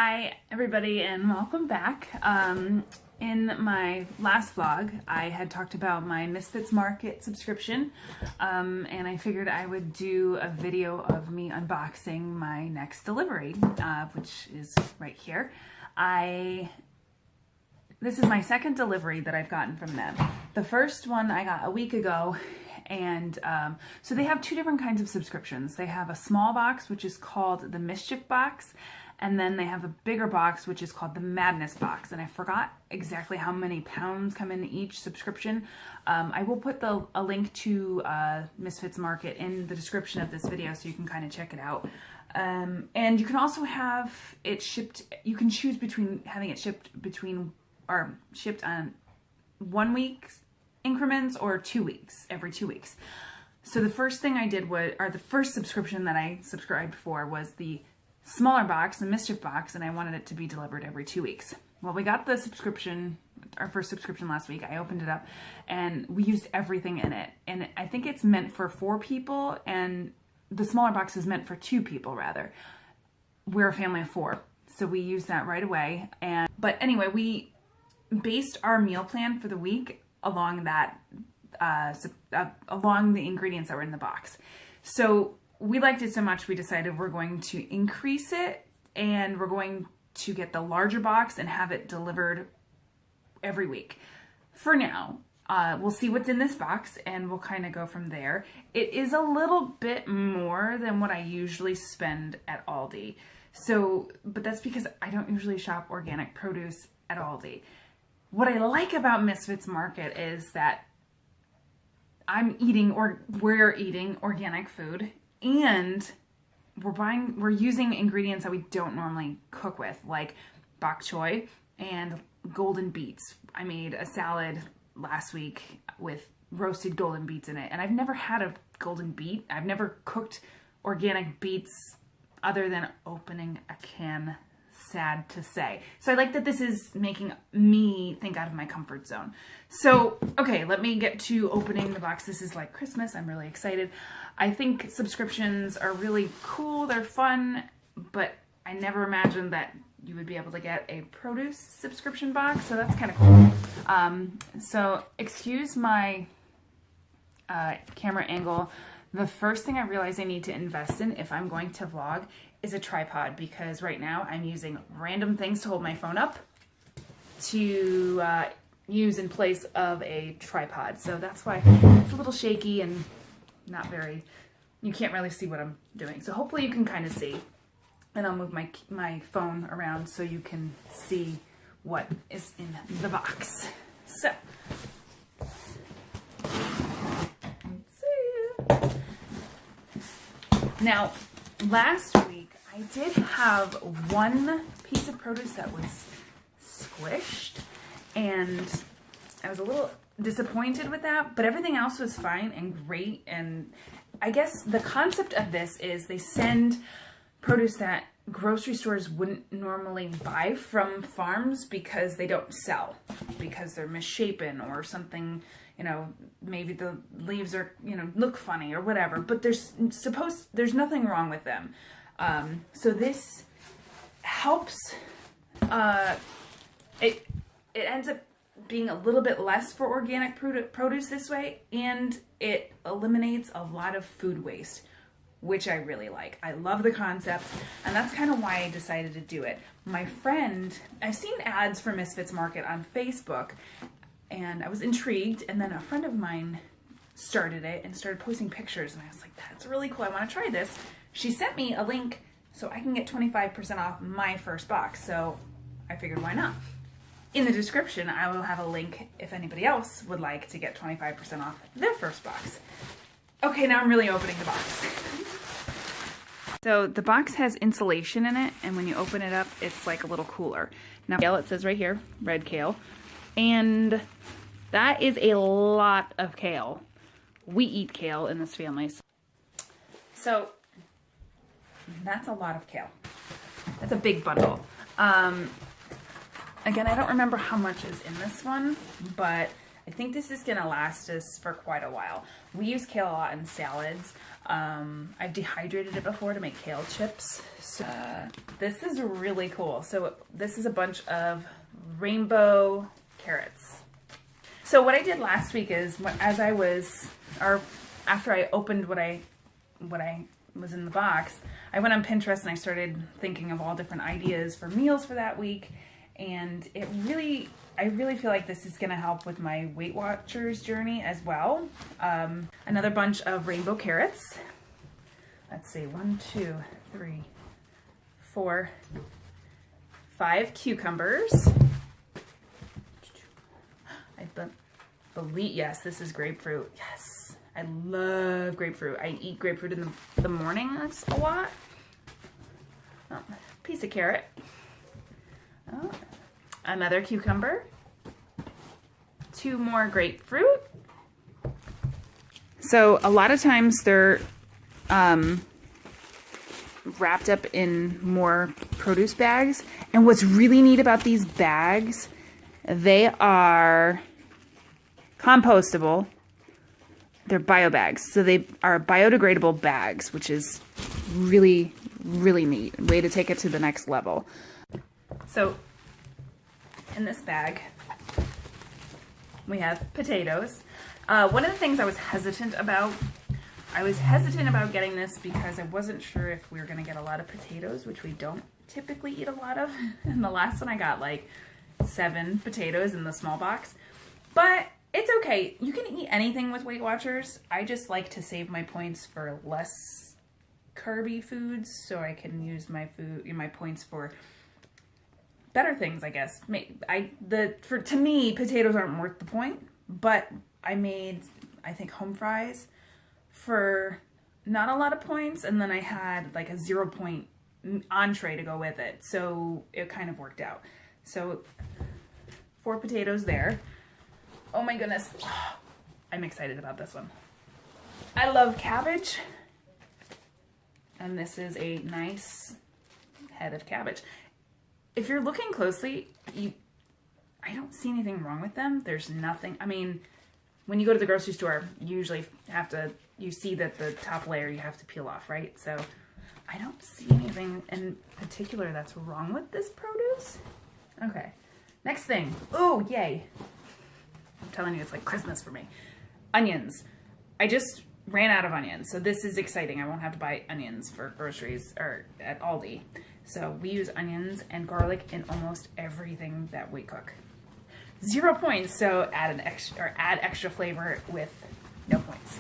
Hi everybody and welcome back. In my last vlog I had talked about my Misfits Market subscription and I figured I would do a video of me unboxing my next delivery, which is right here. This is my second delivery that I've gotten from them. The first one I got a week ago, and so they have two different kinds of subscriptions. They have a small box, which is called the Mischief box, and then they have a bigger box, which is called the Madness box. And I forgot exactly how many pounds come in each subscription. I will put a link to Misfits Market in the description of this video so you can kind of check it out. And you can also have it shipped, you can choose between having it shipped on 1 week increments or 2 weeks, every 2 weeks. So the first thing I did was, or the first subscription that I subscribed for was the smaller box, the Mischief box, and I wanted it to be delivered every 2 weeks. Well, we got the subscription, our first subscription last week. I opened it up and we used everything in it. And I think it's meant for 4 people and the smaller box is meant for 2 people rather. We're a family of 4. So we used that right away. But anyway, we based our meal plan for the week along that, along the ingredients that were in the box. So we liked it so much, we decided we're going to increase it and we're going to get the larger box and have it delivered every week. For now, we'll see what's in this box and we'll kind of go from there. It is a little bit more than what I usually spend at Aldi. So, but that's because I don't usually shop organic produce at Aldi. What I like about Misfits Market is that we're eating organic food, and we're using ingredients that we don't normally cook with, like bok choy and golden beets. I made a salad last week with roasted golden beets in it, and I've never had a golden beet. I've never cooked organic beets other than opening a can, sad to say. So I like that this is making me think out of my comfort zone. So, okay, let me get to opening the box. This is like Christmas. I'm really excited. I think subscriptions are really cool. They're fun, but I never imagined that you would be able to get a produce subscription box. So that's kind of cool. So excuse my camera angle. The first thing I realize I need to invest in if I'm going to vlog is a tripod, because right now I'm using random things to hold my phone up to use in place of a tripod. So that's why it's a little shaky and not very, you can't really see what I'm doing. So hopefully you can kind of see. And I'll move my phone around so you can see what is in the box. So, let's see. Now, last week I did have one piece of produce that was squished, and I was a little disappointed with that, but everything else was fine and great. And I guess the concept of this is they send produce that grocery stores wouldn't normally buy from farms because they don't sell, because they're misshapen or something, you know, maybe the leaves are, you know, look funny or whatever, but there's nothing wrong with them. So this helps, it ends up being a little bit less for organic produce this way, and it eliminates a lot of food waste, which I really like. I love the concept, and that's kind of why I decided to do it. My friend, I've seen ads for Misfits Market on Facebook, and I was intrigued, and then a friend of mine started it and started posting pictures, and I was like, that's really cool, I want to try this. She sent me a link so I can get 25% off my first box, so I figured why not. In the description, I will have a link if anybody else would like to get 25% off their first box. Okay, now I'm really opening the box. So the box has insulation in it, and when you open it up, it's like a little cooler. Now, kale, it says right here, red kale, and that is a lot of kale. We eat kale in this family. So that's a lot of kale. That's a big bundle. Again, I don't remember how much is in this one, but I think this is gonna last us for quite a while. We use kale a lot in salads. I've dehydrated it before to make kale chips. So, this is really cool. So this is a bunch of rainbow carrots. So what I did last week is, after I opened what I was in the box, I went on Pinterest and I started thinking of all different ideas for meals for that week. And I really feel like this is going to help with my Weight Watchers journey as well. Another bunch of rainbow carrots. Let's see, 1, 2, 3, 4, 5 cucumbers. I believe, yes, this is grapefruit. Yes, I love grapefruit. I eat grapefruit in the morning. That's a lot. Oh, piece of carrot. Oh, another cucumber. 2 more grapefruit. So a lot of times they're wrapped up in more produce bags. And what's really neat about these bags, they are compostable. They're bio bags. So they are biodegradable bags, which is really, really neat. Way to take it to the next level. So in this bag, we have potatoes. One of the things I was hesitant about getting this because I wasn't sure if we were going to get a lot of potatoes, which we don't typically eat a lot of. And the last one I got like 7 potatoes in the small box. But it's okay. You can eat anything with Weight Watchers. I just like to save my points for less carby foods so I can use my points for better things, I guess. To me, potatoes aren't worth the point, but I made, I think, home fries for not a lot of points, and then I had like a 0-point entree to go with it, so it kind of worked out. So 4 potatoes there. Oh my goodness, I'm excited about this one. I love cabbage, and this is a nice head of cabbage. If you're looking closely, I don't see anything wrong with them. There's nothing, I mean, when you go to the grocery store, you usually you see that the top layer you have to peel off, right? So I don't see anything in particular that's wrong with this produce. Okay, next thing. Oh, yay. I'm telling you, it's like Christmas for me. Onions. I just ran out of onions, so this is exciting. I won't have to buy onions for groceries or at Aldi. So we use onions and garlic in almost everything that we cook. 0 points, so add extra flavor with no points.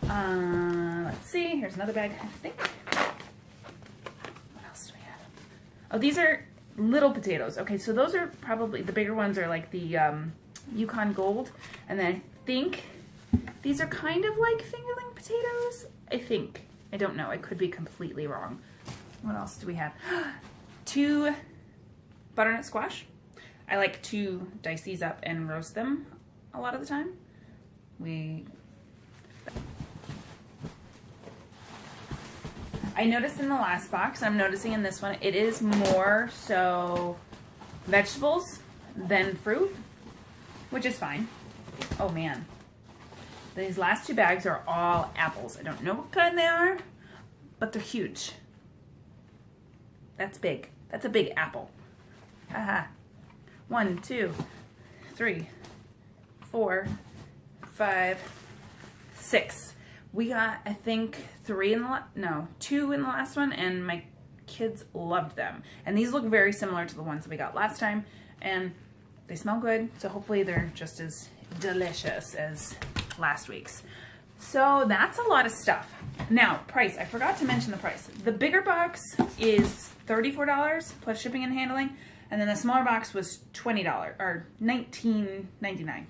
Let's see, here's another bag, I think. What else do we have? Oh, these are little potatoes. Okay, so those are probably, the bigger ones are like the Yukon Gold, and then I think these are kind of like fingerling potatoes, I think. I don't know, I could be completely wrong. What else do we have? 2 butternut squash. I like to dice these up and roast them a lot of the time. I noticed in the last box, I'm noticing in this one, it is more so vegetables than fruit, which is fine. Oh man. These last 2 bags are all apples. I don't know what kind they are, but they're huge. That's big. That's a big apple. Haha. 1, 2, 3, 4, 5, 6. We got, I think, 2 in the last one, and my kids loved them. And these look very similar to the ones that we got last time, and they smell good, so hopefully they're just as delicious as last week's. So that's a lot of stuff. Now, price. I forgot to mention the price. The bigger box is $34 plus shipping and handling, and then the smaller box was $20 or $19.99,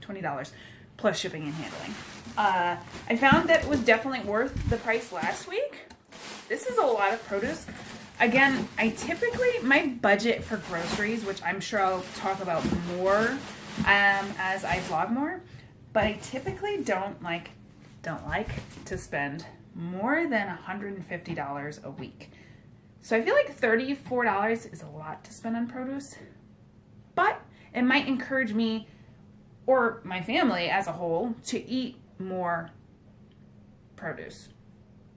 $20 plus shipping and handling. I found that it was definitely worth the price last week. This is a lot of produce. Again, my budget for groceries, which I'm sure I'll talk about more as I vlog more, but I typically don't like to spend more than $150 a week. So I feel like $34 is a lot to spend on produce, but it might encourage me or my family as a whole, to eat more produce.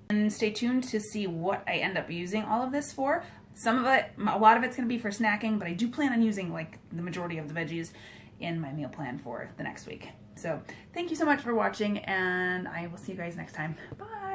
And stay tuned to see what I end up using all of this for. Some of it, a lot of it's going to be for snacking, but I do plan on using like the majority of the veggies in my meal plan for the next week. So thank you so much for watching, and I will see you guys next time. Bye!